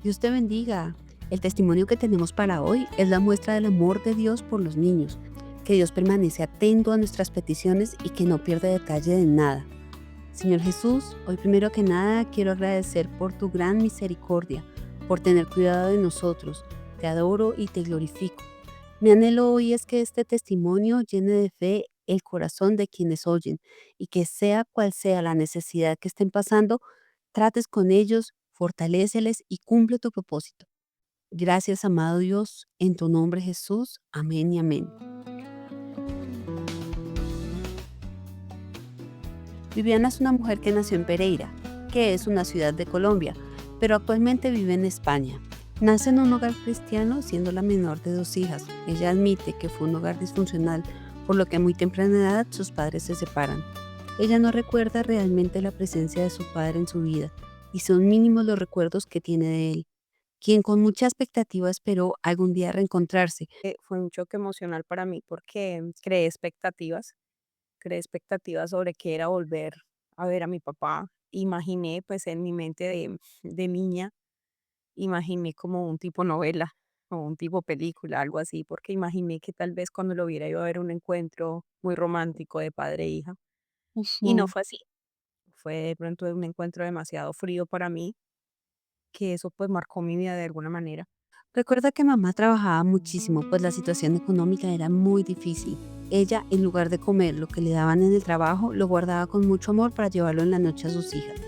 Dios te bendiga. El testimonio que tenemos para hoy es la muestra del amor de Dios por los niños, que Dios permanece atento a nuestras peticiones y que no pierde detalle de nada. Señor Jesús, hoy primero que nada quiero agradecer por tu gran misericordia, por tener cuidado de nosotros. Te adoro y te glorifico. Mi anhelo hoy es que este testimonio llene de fe el corazón de quienes oyen y que sea cual sea la necesidad que estén pasando, trates con ellos, fortaléceles y cumple tu propósito. Gracias, amado Dios, en tu nombre Jesús. Amén y amén. Viviana es una mujer que nació en Pereira, que es una ciudad de Colombia, pero actualmente vive en España. Nace en un hogar cristiano siendo la menor de 2 hijas. Ella admite que fue un hogar disfuncional, por lo que a muy temprana edad sus padres se separan. Ella no recuerda realmente la presencia de su padre en su vida, y son mínimos los recuerdos que tiene de él, quien con mucha expectativa esperó algún día reencontrarse. Fue un choque emocional para mí porque creé expectativas sobre qué era volver a ver a mi papá. Imaginé, pues en mi mente de niña, imaginé como un tipo novela o un tipo película, algo así, porque imaginé que tal vez cuando lo viera iba a haber un encuentro muy romántico de padre e hija. Y no Ujú. fue así, fue de pronto un encuentro demasiado frío para mí, que eso pues marcó mi vida de alguna manera. Recuerda que mamá trabajaba muchísimo, pues la situación económica era muy difícil. Ella, en lugar de comer lo que le daban en el trabajo, lo guardaba con mucho amor para llevarlo en la noche a sus hijas.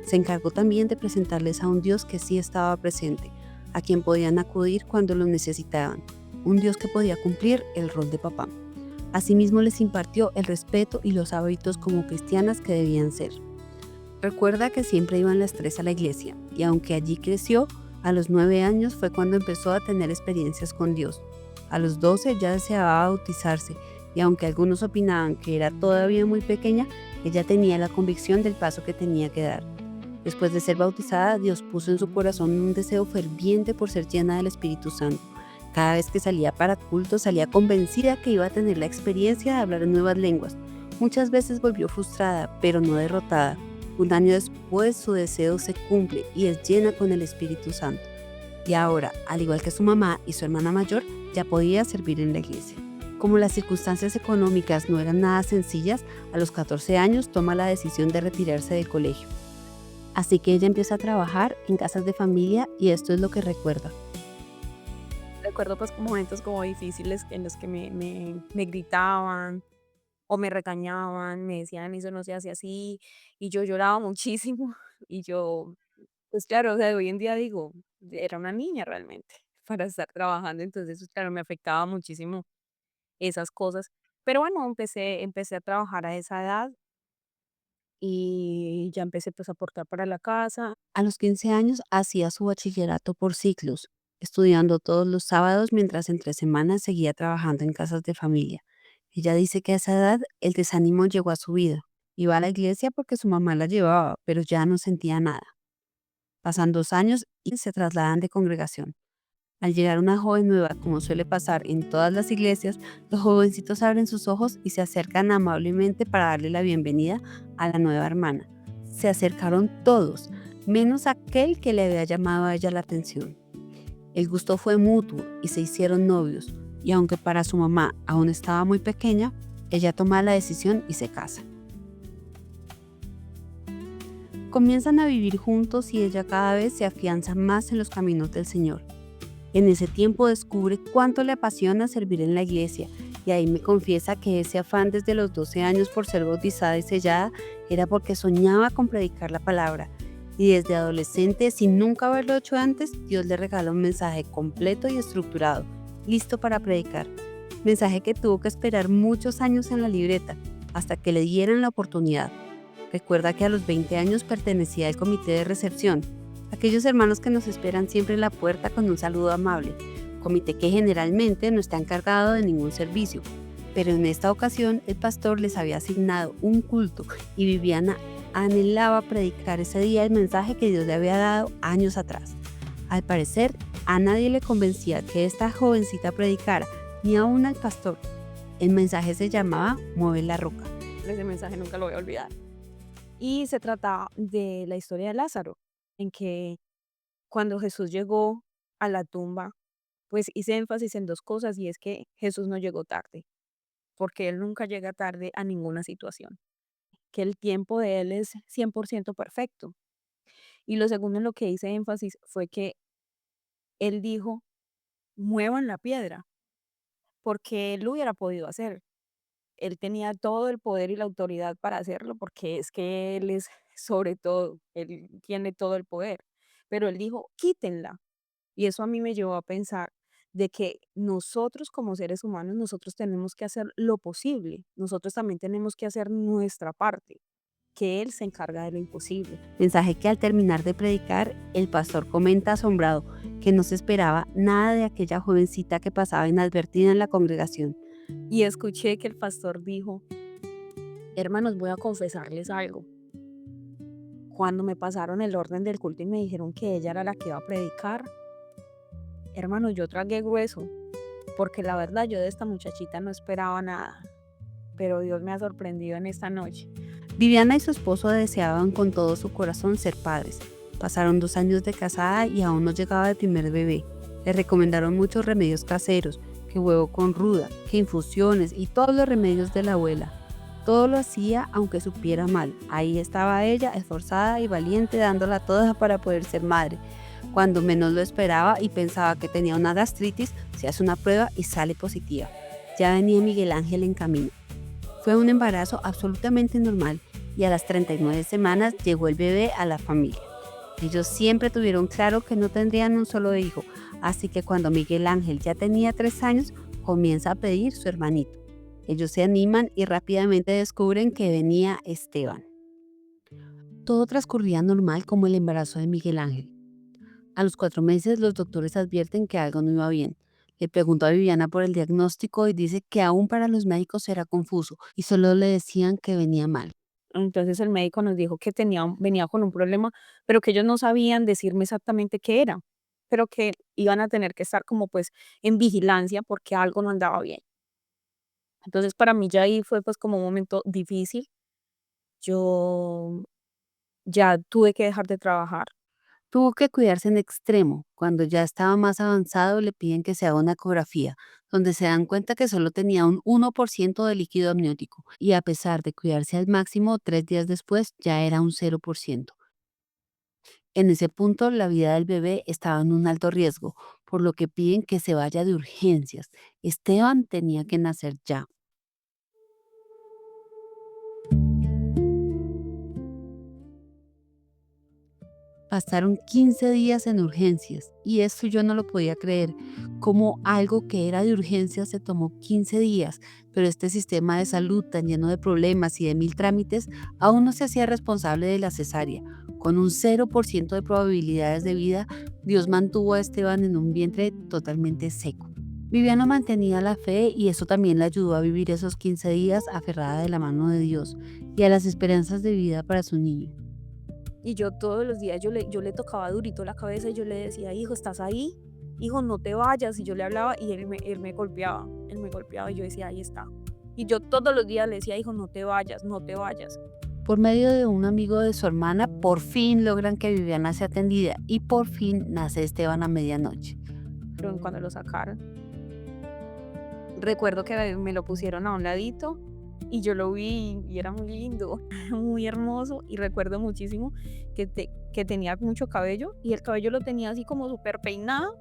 Se encargó también de presentarles a un Dios que sí estaba presente, a quien podían acudir cuando lo necesitaban, un Dios que podía cumplir el rol de papá. Asimismo les impartió el respeto y los hábitos como cristianas que debían ser. Recuerda que siempre iban las tres a la iglesia, y aunque allí creció, a los 9 años fue cuando empezó a tener experiencias con Dios. A los 12 ya deseaba bautizarse, y aunque algunos opinaban que era todavía muy pequeña, ella tenía la convicción del paso que tenía que dar. Después de ser bautizada, Dios puso en su corazón un deseo ferviente por ser llena del Espíritu Santo. Cada vez que salía para culto, salía convencida que iba a tener la experiencia de hablar en nuevas lenguas. Muchas veces volvió frustrada, pero no derrotada. Un año después, su deseo se cumple y es llena con el Espíritu Santo. Y ahora, al igual que su mamá y su hermana mayor, ya podía servir en la iglesia. Como las circunstancias económicas no eran nada sencillas, a los 14 años toma la decisión de retirarse del colegio. Así que ella empieza a trabajar en casas de familia y esto es lo que recuerda. Recuerdo pues momentos como difíciles en los que me gritaban o me regañaban, me decían: "Eso no se hace así", y yo lloraba muchísimo, y yo, pues claro, o sea, hoy en día digo, era una niña realmente para estar trabajando, entonces, pues, claro, me afectaba muchísimo esas cosas. Pero bueno, empecé a trabajar a esa edad y ya empecé, pues, a aportar para la casa. A los 15 años hacía su bachillerato por ciclos, estudiando todos los sábados mientras entre semanas seguía trabajando en casas de familia. Ella dice que a esa edad el desánimo llegó a su vida. Iba a la iglesia porque su mamá la llevaba, pero ya no sentía nada. Pasan 2 años y se trasladan de congregación. Al llegar una joven nueva, como suele pasar en todas las iglesias, los jovencitos abren sus ojos y se acercan amablemente para darle la bienvenida a la nueva hermana. Se acercaron todos, menos aquel que le había llamado a ella la atención. El gusto fue mutuo y se hicieron novios, y aunque para su mamá aún estaba muy pequeña, ella toma la decisión y se casa. Comienzan a vivir juntos y ella cada vez se afianza más en los caminos del Señor. En ese tiempo descubre cuánto le apasiona servir en la iglesia y ahí me confiesa que ese afán desde los 12 años por ser bautizada y sellada era porque soñaba con predicar la palabra. Y desde adolescente, sin nunca haberlo hecho antes, Dios le regala un mensaje completo y estructurado, listo para predicar. Mensaje que tuvo que esperar muchos años en la libreta, hasta que le dieran la oportunidad. Recuerda que a los 20 años pertenecía al comité de recepción, aquellos hermanos que nos esperan siempre en la puerta con un saludo amable, comité que generalmente no está encargado de ningún servicio, pero en esta ocasión el pastor les había asignado un culto y Viviana anhelaba predicar ese día el mensaje que Dios le había dado años atrás. Al parecer, a nadie le convencía que esta jovencita predicara, ni aún al pastor. El mensaje se llamaba Mueve la roca. Ese mensaje nunca lo voy a olvidar. Y se trata de la historia de Lázaro, en que Cuando Jesús llegó a la tumba, pues hice énfasis en 2 cosas, y es que Jesús no llegó tarde, porque Él nunca llega tarde a ninguna situación, que el tiempo de Él es 100% perfecto. Y lo segundo en lo que hice énfasis fue que Él dijo: "Muevan la piedra", porque Él lo hubiera podido hacer. Él tenía todo el poder y la autoridad para hacerlo, porque es que Él es sobre todo, Él tiene todo el poder. Pero Él dijo: "Quítenla". Y eso a mí me llevó a pensar de que nosotros como seres humanos, nosotros tenemos que hacer lo posible. Nosotros también tenemos que hacer nuestra parte, que Él se encarga de lo imposible. Mensaje que al terminar de predicar, el pastor comenta asombrado que no se esperaba nada de aquella jovencita que pasaba inadvertida en la congregación. Y escuché que el pastor dijo: "Hermanos, voy a confesarles algo. Cuando me pasaron el orden del culto y me dijeron que ella era la que iba a predicar, hermanos, yo tragué grueso, porque la verdad yo de esta muchachita no esperaba nada, pero Dios me ha sorprendido en esta noche". Viviana y su esposo deseaban con todo su corazón ser padres. Pasaron 2 años de casada y aún no llegaba el primer bebé. Le recomendaron muchos remedios caseros, que huevo con ruda, que infusiones y todos los remedios de la abuela. Todo lo hacía aunque supiera mal. Ahí estaba ella, esforzada y valiente, dándola toda para poder ser madre. Cuando menos lo esperaba y pensaba que tenía una gastritis, se hace una prueba y sale positiva. Ya venía Miguel Ángel en camino. Fue un embarazo absolutamente normal y a las 39 semanas llegó el bebé a la familia. Ellos siempre tuvieron claro que no tendrían un solo hijo, así que cuando Miguel Ángel ya tenía 3 años, comienza a pedir su hermanito. Ellos se animan y rápidamente descubren que venía Esteban. Todo transcurría normal como el embarazo de Miguel Ángel. A los 4 meses los doctores advierten que algo no iba bien. Le preguntó a Viviana por el diagnóstico y dice que aún para los médicos era confuso y solo le decían que venía mal. Entonces el médico nos dijo que venía con un problema, pero que ellos no sabían decirme exactamente qué era, pero que iban a tener que estar como pues en vigilancia porque algo no andaba bien. Entonces para mí ya ahí fue pues como un momento difícil. Yo ya tuve que dejar de trabajar. Tuvo que cuidarse en extremo. Cuando ya estaba más avanzado le piden que se haga una ecografía, donde se dan cuenta que solo tenía un 1% de líquido amniótico y a pesar de cuidarse al máximo, 3 días después ya era un 0%. En ese punto la vida del bebé estaba en un alto riesgo, por lo que piden que se vaya de urgencias. Esteban tenía que nacer ya. Pasaron 15 días en urgencias y esto yo no lo podía creer, como algo que era de urgencias se tomó 15 días, pero este sistema de salud tan lleno de problemas y de mil trámites aún no se hacía responsable de la cesárea. Con un 0% de probabilidades de vida, Dios mantuvo a Esteban en un vientre totalmente seco. Viviana mantenía la fe y eso también le ayudó a vivir esos 15 días aferrada de la mano de Dios y a las esperanzas de vida para su niño. Y yo todos los días yo le tocaba durito la cabeza y yo le decía: "Hijo, ¿estás ahí? Hijo, no te vayas". Y yo le hablaba y él me golpeaba y yo decía: "Ahí está". Y yo todos los días le decía: "Hijo, no te vayas, no te vayas". Por medio de un amigo de su hermana, por fin logran que Viviana sea atendida y por fin nace Esteban a medianoche. Pero cuando lo sacaron, recuerdo que me lo pusieron a un ladito y yo lo vi y era muy lindo, muy hermoso. Y recuerdo muchísimo que tenía mucho cabello y el cabello lo tenía así como súper peinado.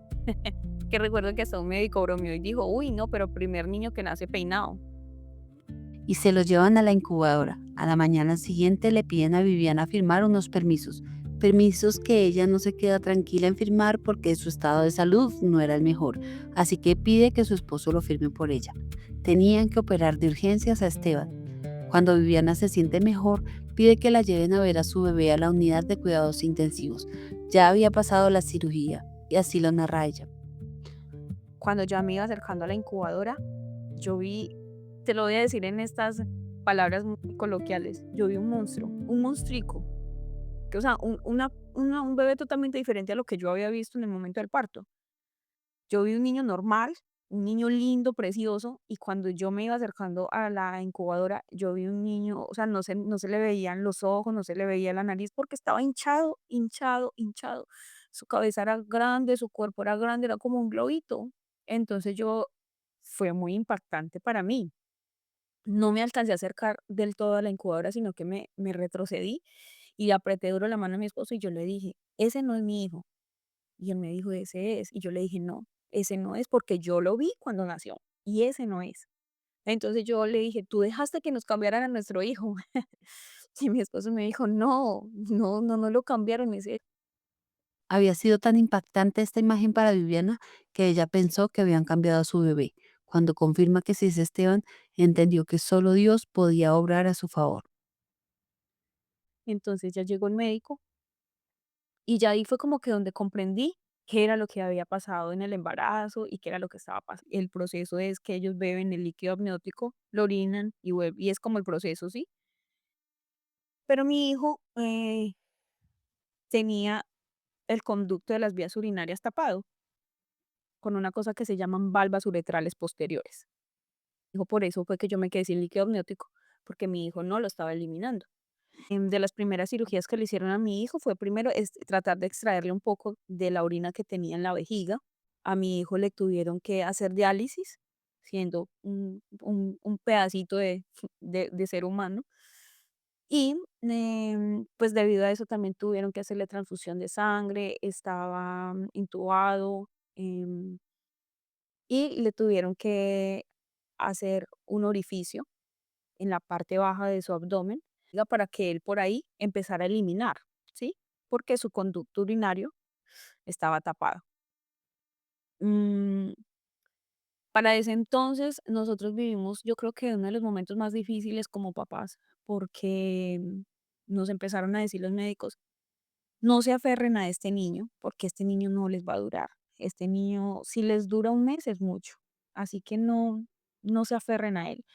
Que recuerdo que hasta un médico bromeó y dijo: "Uy, no, pero primer niño que nace peinado". Y se los llevan a la incubadora. A la mañana siguiente le piden a Viviana firmar unos permisos. Permisos que ella no se queda tranquila en firmar porque su estado de salud no era el mejor, así que pide que su esposo lo firme por ella. Tenían que operar de urgencias a Esteban. Cuando Viviana se siente mejor, pide que la lleven a ver a su bebé a la unidad de cuidados intensivos. Ya había pasado la cirugía y así lo narra ella. Cuando ya me iba acercando a la incubadora, yo vi, te lo voy a decir en estas palabras muy coloquiales, yo vi un monstruo, un monstrico, que, o sea, un bebé totalmente diferente a lo que yo había visto en el momento del parto. Yo vi un niño normal, un niño lindo, precioso, y cuando yo me iba acercando a la incubadora, yo vi un niño, o sea, no se le veían los ojos, no se le veía la nariz, porque estaba hinchado, hinchado, hinchado. Su cabeza era grande, su cuerpo era grande, era como un globito. Entonces fue muy impactante para mí. No me alcancé a acercar del todo a la incubadora, sino que me retrocedí y apreté duro la mano a mi esposo y yo le dije: "Ese no es mi hijo". Y él me dijo: "Ese es". Y yo le dije: "No, ese no es porque yo lo vi cuando nació y ese no es". Entonces yo le dije: "Tú dejaste que nos cambiaran a nuestro hijo". Y mi esposo me dijo: "No, no, no, no lo cambiaron, ese". Había sido tan impactante esta imagen para Viviana que ella pensó que habían cambiado a su bebé. Cuando confirma que sí es Esteban, entendió que solo Dios podía obrar a su favor. Entonces ya llegó el médico y ya ahí fue como que donde comprendí qué era lo que había pasado en el embarazo y qué era lo que estaba pasando. El proceso es que ellos beben el líquido amniótico, lo orinan y es como el proceso, ¿sí? Pero mi hijo tenía el conducto de las vías urinarias tapado con una cosa que se llaman valvas uretrales posteriores. Dijo, por eso fue que yo me quedé sin líquido amniótico, porque mi hijo no lo estaba eliminando. De las primeras cirugías que le hicieron a mi hijo fue primero tratar de extraerle un poco de la orina que tenía en la vejiga. A mi hijo le tuvieron que hacer diálisis, siendo un pedacito de ser humano. Y pues debido a eso también tuvieron que hacerle transfusión de sangre, estaba intubado, em, y le tuvieron que hacer un orificio en la parte baja de su abdomen, para que él por ahí empezara a eliminar, ¿sí? Porque su conducto urinario estaba tapado. Mm, para ese entonces nosotros vivimos, yo creo que uno de los momentos más difíciles como papás, porque nos empezaron a decir los médicos, no se aferren a este niño, porque este niño no les va a durar. Este niño, si les dura un mes, es mucho. Así que no, no se aferren a él.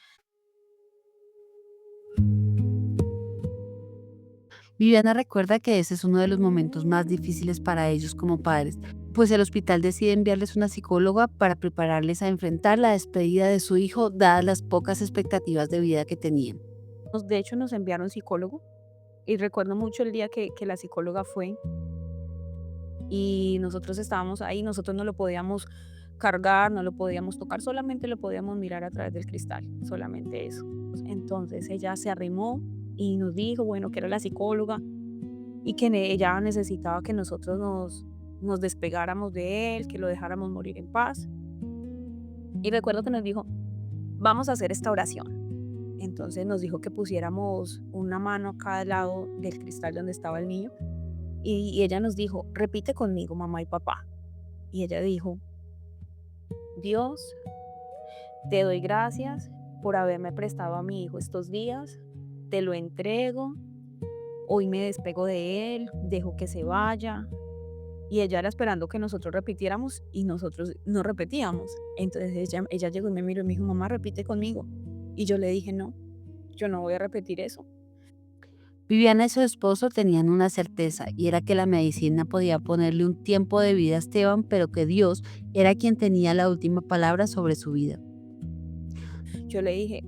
Viviana recuerda que ese es uno de los momentos más difíciles para ellos como padres, pues el hospital decide enviarles una psicóloga para prepararles a enfrentar la despedida de su hijo, dadas las pocas expectativas de vida que tenían. De hecho, nos enviaron psicólogo y recuerdo mucho el día que la psicóloga fue y nosotros estábamos ahí, nosotros no lo podíamos cargar, no lo podíamos tocar, solamente lo podíamos mirar a través del cristal, solamente eso. Entonces ella se arrimó y nos dijo, bueno, que era la psicóloga y que ella necesitaba que nosotros nos despegáramos de él, que lo dejáramos morir en paz. Y recuerdo que nos dijo, vamos a hacer esta oración. Entonces nos dijo que pusiéramos una mano a cada lado del cristal donde estaba el niño y ella nos dijo, repite conmigo, mamá y papá. Y ella dijo, Dios, te doy gracias por haberme prestado a mi hijo estos días, te lo entrego, hoy me despego de él, dejo que se vaya. Y ella era esperando que nosotros repitiéramos y nosotros no repetíamos. Entonces ella llegó y me miró y me dijo, mamá, repite conmigo. Y yo le dije, no, yo no voy a repetir eso. Viviana y su esposo tenían una certeza, y era que la medicina podía ponerle un tiempo de vida a Esteban, pero que Dios era quien tenía la última palabra sobre su vida. Yo le dije,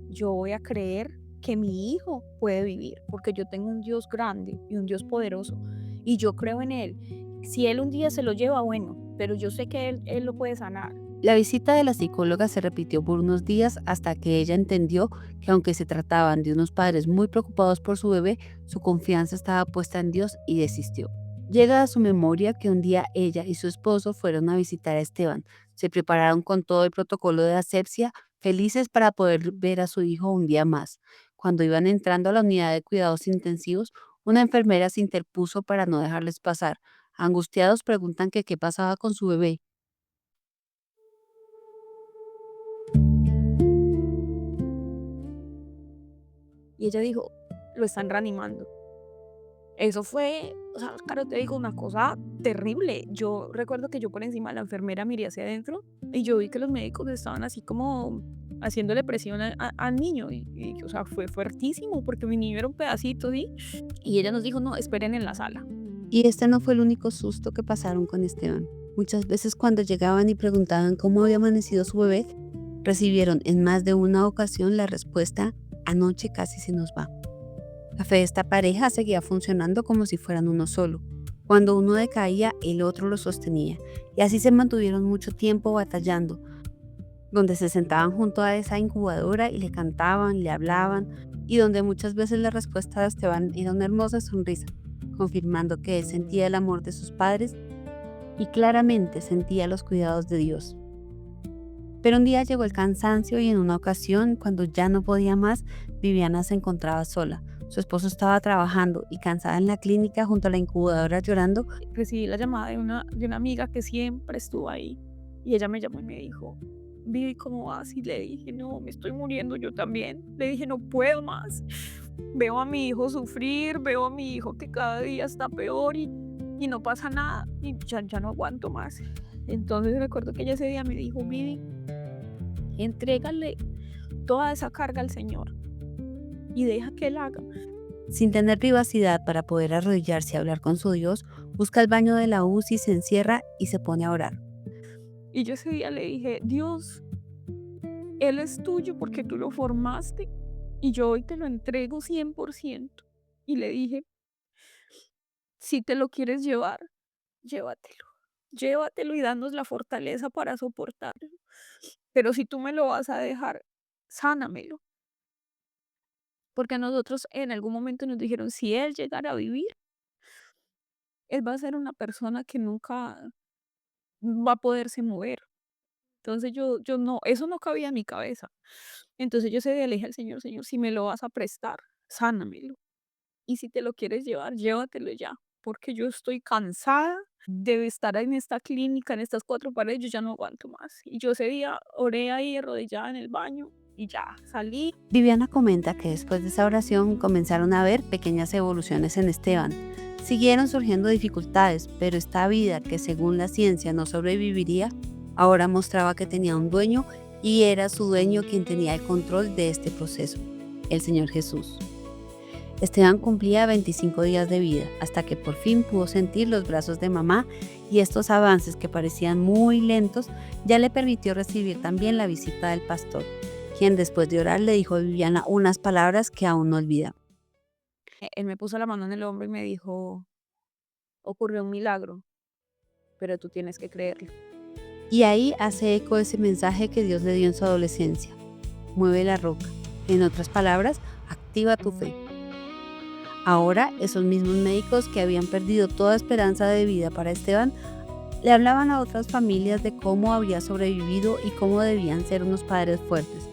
yo voy a creer que mi hijo puede vivir, porque yo tengo un Dios grande y un Dios poderoso, y yo creo en él. Si él un día se lo lleva, bueno, pero yo sé que él lo puede sanar. La visita de la psicóloga se repitió por unos días hasta que ella entendió que aunque se trataban de unos padres muy preocupados por su bebé, su confianza estaba puesta en Dios y desistió. Llega a su memoria que un día ella y su esposo fueron a visitar a Esteban. Se prepararon con todo el protocolo de asepsia, felices para poder ver a su hijo un día más. Cuando iban entrando a la unidad de cuidados intensivos, una enfermera se interpuso para no dejarles pasar. Angustiados preguntan que qué pasaba con su bebé. Y ella dijo, lo están reanimando. Eso fue, o sea, claro, te digo, una cosa terrible. Yo recuerdo que yo por encima de la enfermera miré hacia adentro y yo vi que los médicos estaban así como haciéndole presión al niño. O sea, fue fuertísimo porque mi niño era un pedacito, ¿sí? Y ella nos dijo, no, esperen en la sala. Y este no fue el único susto que pasaron con Esteban. Muchas veces cuando llegaban y preguntaban cómo había amanecido su bebé, recibieron en más de una ocasión la respuesta, anoche casi se nos va. La fe de esta pareja seguía funcionando como si fueran uno solo. Cuando uno decaía, el otro lo sostenía. Y así se mantuvieron mucho tiempo batallando, donde se sentaban junto a esa incubadora y le cantaban, le hablaban, y donde muchas veces la respuesta de Esteban era una hermosa sonrisa, confirmando que él sentía el amor de sus padres y claramente sentía los cuidados de Dios. Pero un día llegó el cansancio y en una ocasión, cuando ya no podía más, Viviana se encontraba sola. Su esposo estaba trabajando y cansada en la clínica junto a la incubadora llorando. Recibí la llamada de una amiga que siempre estuvo ahí y ella me llamó y me dijo, Vivi, ¿cómo vas? Y le dije, no, me estoy muriendo yo también. Le dije, no puedo más. Veo a mi hijo sufrir, veo a mi hijo que cada día está peor y no pasa nada y ya no aguanto más. Entonces recuerdo que ella ese día me dijo, Vivi, entrégale toda esa carga al Señor y deja que Él haga. Sin tener privacidad para poder arrodillarse y hablar con su Dios, busca el baño de la UCI, se encierra y se pone a orar. Y yo ese día le dije, Dios, Él es tuyo porque tú lo formaste y yo hoy te lo entrego 100%. Y le dije, si te lo quieres llevar, llévatelo. Llévatelo y danos la fortaleza para soportarlo. Pero si tú me lo vas a dejar, sánamelo. Porque a nosotros en algún momento nos dijeron, si él llegara a vivir, él va a ser una persona que nunca va a poderse mover. Entonces yo no, eso no cabía en mi cabeza. Entonces yo ese día le dije al Señor, Señor, si me lo vas a prestar, sánamelo. Y si te lo quieres llevar, llévatelo ya. Porque yo estoy cansada de estar en esta clínica, en estas cuatro paredes, yo ya no aguanto más. Y yo ese día oré ahí arrodillada en el baño y ya salí. Viviana comenta que después de esa oración comenzaron a ver pequeñas evoluciones en Esteban. Siguieron surgiendo dificultades, pero esta vida que según la ciencia no sobreviviría, ahora mostraba que tenía un dueño y era su dueño quien tenía el control de este proceso, el Señor Jesús. Esteban cumplía 25 días de vida, hasta que por fin pudo sentir los brazos de mamá y estos avances que parecían muy lentos ya le permitió recibir también la visita del pastor, quien después de orar le dijo a Viviana unas palabras que aún no olvida. Él me puso la mano en el hombro y me dijo, ocurrió un milagro, pero tú tienes que creerlo. Y ahí hace eco ese mensaje que Dios le dio en su adolescencia. Mueve la roca. En otras palabras, activa tu fe. Ahora, esos mismos médicos que habían perdido toda esperanza de vida para Esteban, le hablaban a otras familias de cómo había sobrevivido y cómo debían ser unos padres fuertes.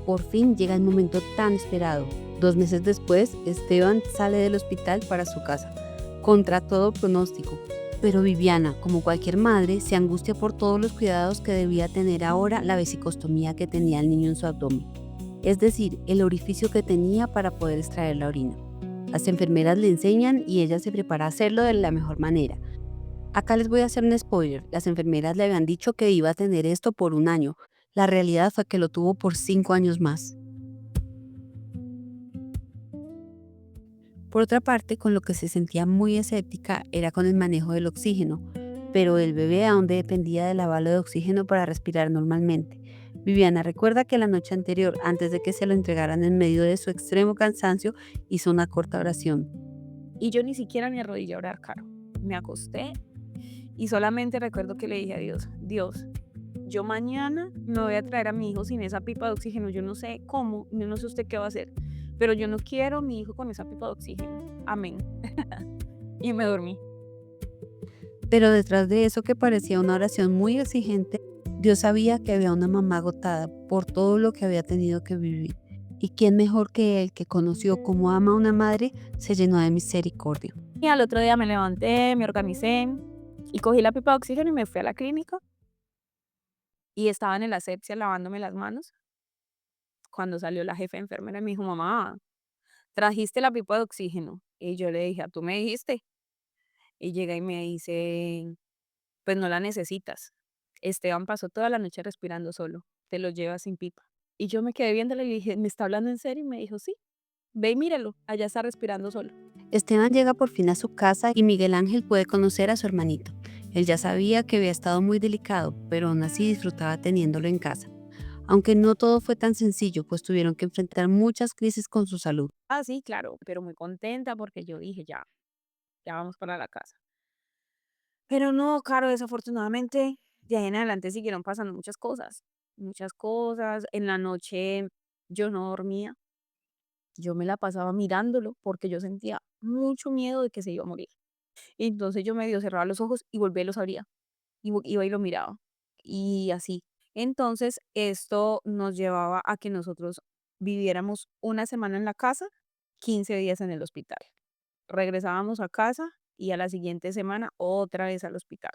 Por fin llega el momento tan esperado. 2 meses después, Esteban sale del hospital para su casa, contra todo pronóstico. Pero Viviana, como cualquier madre, se angustia por todos los cuidados que debía tener ahora la vesicostomía que tenía el niño en su abdomen, es decir, el orificio que tenía para poder extraer la orina. Las enfermeras le enseñan y ella se prepara a hacerlo de la mejor manera. Acá les voy a hacer un spoiler, las enfermeras le habían dicho que iba a tener esto por 1 año, la realidad fue que lo tuvo por 5 años más. Por otra parte, con lo que se sentía muy escéptica era con el manejo del oxígeno, pero el bebé aún dependía de la bala de oxígeno para respirar normalmente. Viviana recuerda que la noche anterior, antes de que se lo entregaran en medio de su extremo cansancio, hizo una corta oración. Y yo ni siquiera me arrodillé a orar, Caro. Me acosté y solamente recuerdo que le dije a Dios, Dios, yo mañana me voy a traer a mi hijo sin esa pipa de oxígeno. Yo no sé cómo, yo no sé usted qué va a hacer, pero yo no quiero a mi hijo con esa pipa de oxígeno. Amén. Y me dormí. Pero detrás de eso que parecía una oración muy exigente, Dios sabía que había una mamá agotada por todo lo que había tenido que vivir. Y quién mejor que él, que conoció cómo ama a una madre, se llenó de misericordia. Y al otro día me levanté, me organicé y cogí la pipa de oxígeno y me fui a la clínica. Y estaba en el asepsia lavándome las manos cuando salió la jefa de enfermera y me dijo, mamá, trajiste la pipa de oxígeno. Y yo le dije, tú me dijiste. Y llega y me dice, pues no la necesitas. Esteban pasó toda la noche respirando solo. Te lo llevas sin pipa. Y yo me quedé viéndole y le dije, ¿me está hablando en serio? Y me dijo, sí, ve y mírelo, allá está respirando solo. Esteban llega por fin a su casa y Miguel Ángel puede conocer a su hermanito. Él ya sabía que había estado muy delicado, pero aún así disfrutaba teniéndolo en casa. Aunque no todo fue tan sencillo, pues tuvieron que enfrentar muchas crisis con su salud. Ah, sí, claro, pero muy contenta porque yo dije, ya vamos para la casa. Pero no, claro, desafortunadamente, de ahí en adelante siguieron pasando muchas cosas, muchas cosas. En la noche yo no dormía, yo me la pasaba mirándolo porque yo sentía mucho miedo de que se iba a morir. Entonces yo medio cerraba los ojos y volvía y los abría, iba y lo miraba, y así. Entonces esto nos llevaba a que nosotros viviéramos una semana en la casa, 15 días en el hospital. Regresábamos a casa y a la siguiente semana otra vez al hospital.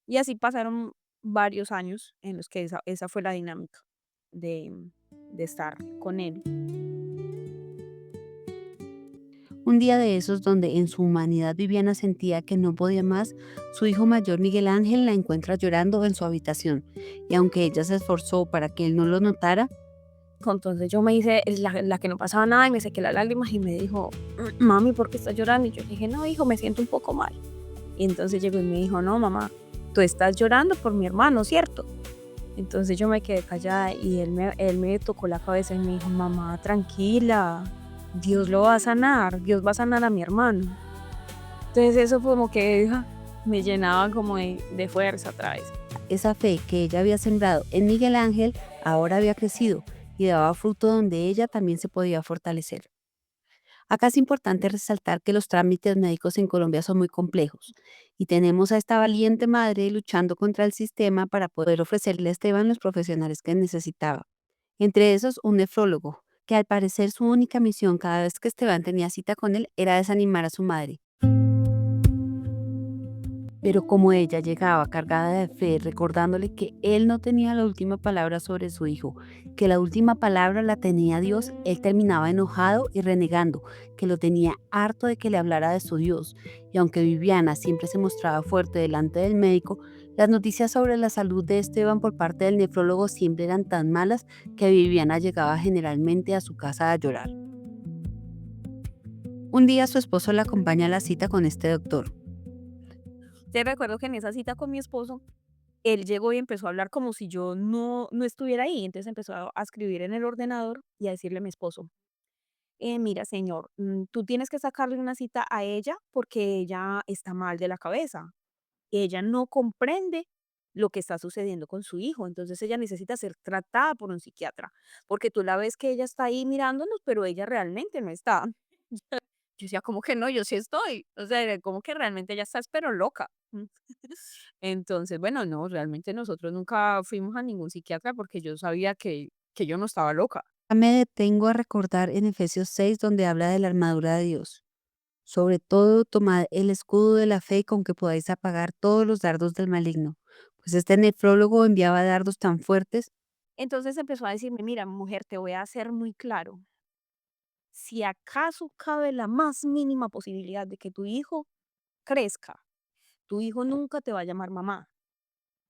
Y así pasaron varios años en los que esa fue la dinámica de, de estar con él. Un día de esos donde en su humanidad Viviana sentía que no podía más, su hijo mayor Miguel Ángel la encuentra llorando en su habitación y aunque ella se esforzó para que él no lo notara, Entonces yo me hice la que no pasaba nada y me sequé las lágrimas y me dijo, Mami, ¿por qué estás llorando? Y yo le dije, no, hijo, me siento un poco mal. Y entonces llegó y me dijo, no, mamá, tú estás llorando por mi hermano, ¿cierto? Entonces yo me quedé callada y él me tocó la cabeza y me dijo, mamá, tranquila, Dios lo va a sanar, Dios va a sanar a mi hermano. Entonces eso fue como que me llenaba como de fuerza otra vez. esa fe que ella había sembrado en Miguel Ángel ahora había crecido y daba fruto donde ella también se podía fortalecer. Acá es importante resaltar que los trámites médicos en Colombia son muy complejos y tenemos a esta valiente madre luchando contra el sistema para poder ofrecerle a Esteban los profesionales que necesitaba. Entre esos, un nefrólogo, que al parecer su única misión cada vez que Esteban tenía cita con él era desanimar a su madre. Pero como ella llegaba cargada de fe, recordándole que él no tenía la última palabra sobre su hijo, que la última palabra la tenía Dios, él terminaba enojado y renegando, que lo tenía harto de que le hablara de su Dios. Y aunque Viviana siempre se mostraba fuerte delante del médico, las noticias sobre la salud de Esteban por parte del nefrólogo siempre eran tan malas que Viviana llegaba generalmente a su casa a llorar. Un día su esposo la acompaña a la cita con este doctor. Te recuerdo que en esa cita con mi esposo, él llegó y empezó a hablar como si yo no estuviera ahí. Entonces empezó a escribir en el ordenador y a decirle a mi esposo, mira, señor, tú tienes que sacarle una cita a ella porque ella está mal de la cabeza. Ella no comprende lo que está sucediendo con su hijo. Entonces ella necesita ser tratada por un psiquiatra, porque tú la ves que ella está ahí mirándonos, pero ella realmente no está. Yo decía, ¿cómo que no? Yo sí estoy. O sea, como que realmente ella está, pero loca. Entonces, bueno, no, realmente nosotros nunca fuimos a ningún psiquiatra porque yo sabía que yo no estaba loca. Me detengo a recordar en Efesios 6 donde habla de la armadura de Dios. Sobre todo, tomad el escudo de la fe con que podáis apagar todos los dardos del maligno. Pues este nefrólogo enviaba dardos tan fuertes. Entonces empezó a decirme, mira, mujer, te voy a hacer muy claro. Si acaso cabe la más mínima posibilidad de que tu hijo crezca, tu hijo nunca te va a llamar mamá.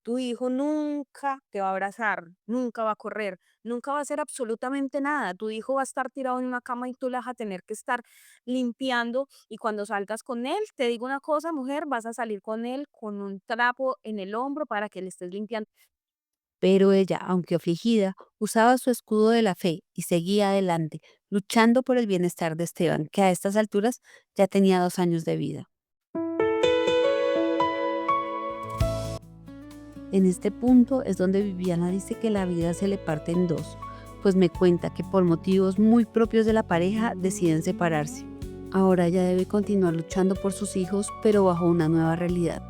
Tu hijo nunca te va a abrazar, nunca va a correr, nunca va a hacer absolutamente nada. Tu hijo va a estar tirado en una cama y tú le vas a tener que estar limpiando. Y cuando salgas con él, te digo una cosa, mujer, vas a salir con él con un trapo en el hombro para que le estés limpiando. Pero ella, aunque afligida, usaba su escudo de la fe y seguía adelante, luchando por el bienestar de Esteban, que a estas alturas ya tenía 2 años de vida. En este punto es donde Viviana dice que la vida se le parte en dos, pues me cuenta que por motivos muy propios de la pareja deciden separarse. Ahora ella debe continuar luchando por sus hijos, pero bajo una nueva realidad.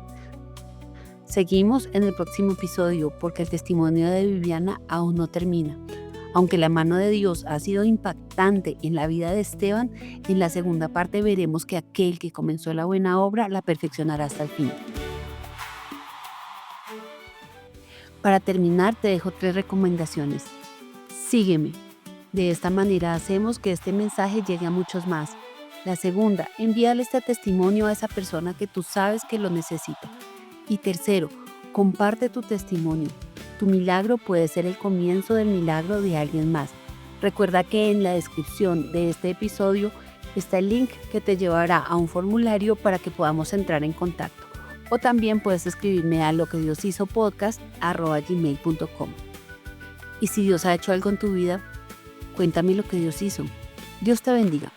Seguimos en el próximo episodio porque el testimonio de Viviana aún no termina. Aunque la mano de Dios ha sido impactante en la vida de Esteban, en la segunda parte veremos que aquel que comenzó la buena obra la perfeccionará hasta el fin. Para terminar, te dejo 3 recomendaciones. Sígueme. De esta manera hacemos que este mensaje llegue a muchos más. La segunda, envíale este testimonio a esa persona que tú sabes que lo necesita. Y tercero, comparte tu testimonio. Tu milagro puede ser el comienzo del milagro de alguien más. Recuerda que en la descripción de este episodio está el link que te llevará a un formulario para que podamos entrar en contacto. O también puedes escribirme a loquedioshizopodcast@gmail.com. Y si Dios ha hecho algo en tu vida, cuéntame lo que Dios hizo. Dios te bendiga.